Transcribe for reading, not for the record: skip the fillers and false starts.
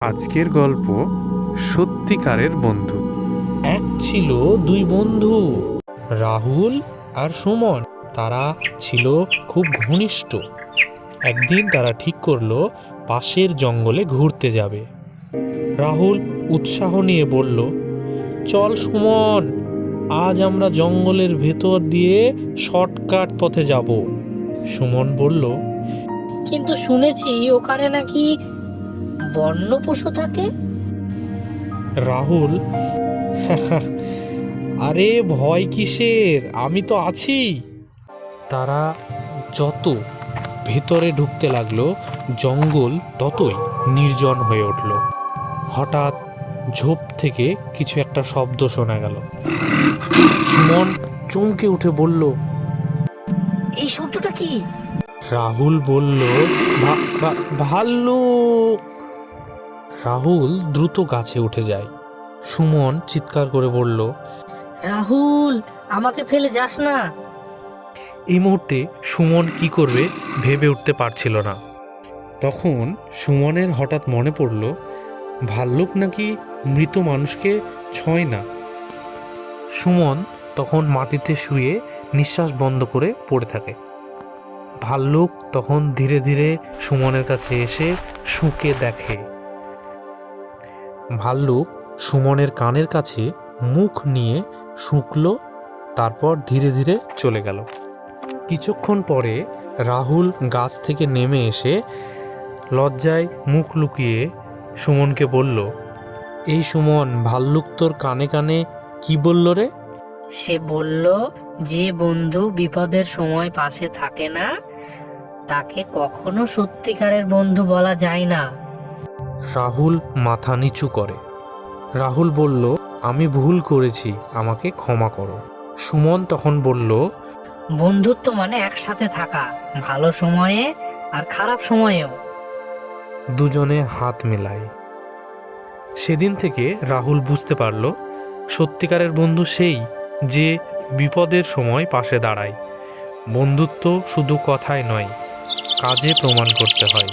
আজকের গল্প সত্যিকারের বন্ধু। এক ছিল দুই বন্ধু, রাহুল আর সুমন। তারা ছিল খুব ঘনিষ্ঠ। একদিন তারা ঠিক করলো পাশের জঙ্গলে ঘুরতে যাবে। রাহুল উৎসাহ নিয়ে বলল, চল সুমন, আজ আমরা জঙ্গলের ভেতর দিয়ে শর্টকাট পথে যাব। সুমন বলল, কিন্তু শুনেছি ওখানে নাকি বন্য পশু থাকে। রাহুল, আরে ভয় কিসের, আমি তো আছি। তারা যত ভেতরে ঢুকতে লাগলো, জঙ্গল ততই নির্জন হয়ে উঠল। হঠাৎ ঝোপ থেকে কিছু একটা শব্দ শোনা গেল। সুমন চমকে উঠে বলল, এই শব্দটা কি? রাহুল বলল, ভাল্লুক। রাহুল দ্রুত গাছে উঠে যায়। সুমন চিৎকার করে বলল, রাহুল, আমাকে ফেলে যাস না। এই মুহূর্তে সুমন কি করবে ভেবে উঠতে পারছিল না। তখন সুমনের হঠাৎ মনে পড়ল, ভাল্লুক নাকি মৃত মানুষকে ছোঁয় না। সুমন তখন মাটিতে শুয়ে নিঃশ্বাস বন্ধ করে পড়ে থাকে। ভাল্লুক তখন ধীরে ধীরে সুমনের কাছে এসে শুঁকে দেখে। ভাল্লুক সুমনের কানের কাছে মুখ নিয়ে শুঁকল, তারপর ধীরে ধীরে চলে গেল। কিছুক্ষণ পরে রাহুল গাছ থেকে নেমে এসে লজ্জায় মুখ লুকিয়ে সুমনকে বলল, এই সুমন, ভাল্লুক তোর কানে কানে কি বলল রে? সে বলল, যে বন্ধু বিপদের সময় পাশে থাকে না তাকে কখনো সত্যিকারের বন্ধু বলা যায় না। রাহুল মাথা নিচু করে। রাহুল বলল, আমি ভুল করেছি, আমাকে ক্ষমা করো। সুমন তখন বলল, বন্ধুত্ব মানে একসাথে থাকা, ভালো সময়ে আর খারাপ সময়েও। দুজনে হাত মেলায়। সেদিন থেকে রাহুল বুঝতে পারল, সত্যিকারের বন্ধু সেই যে বিপদের সময় পাশে দাঁড়ায়। বন্ধুত্ব শুধু কথায় নয়, কাজে প্রমাণ করতে হয়।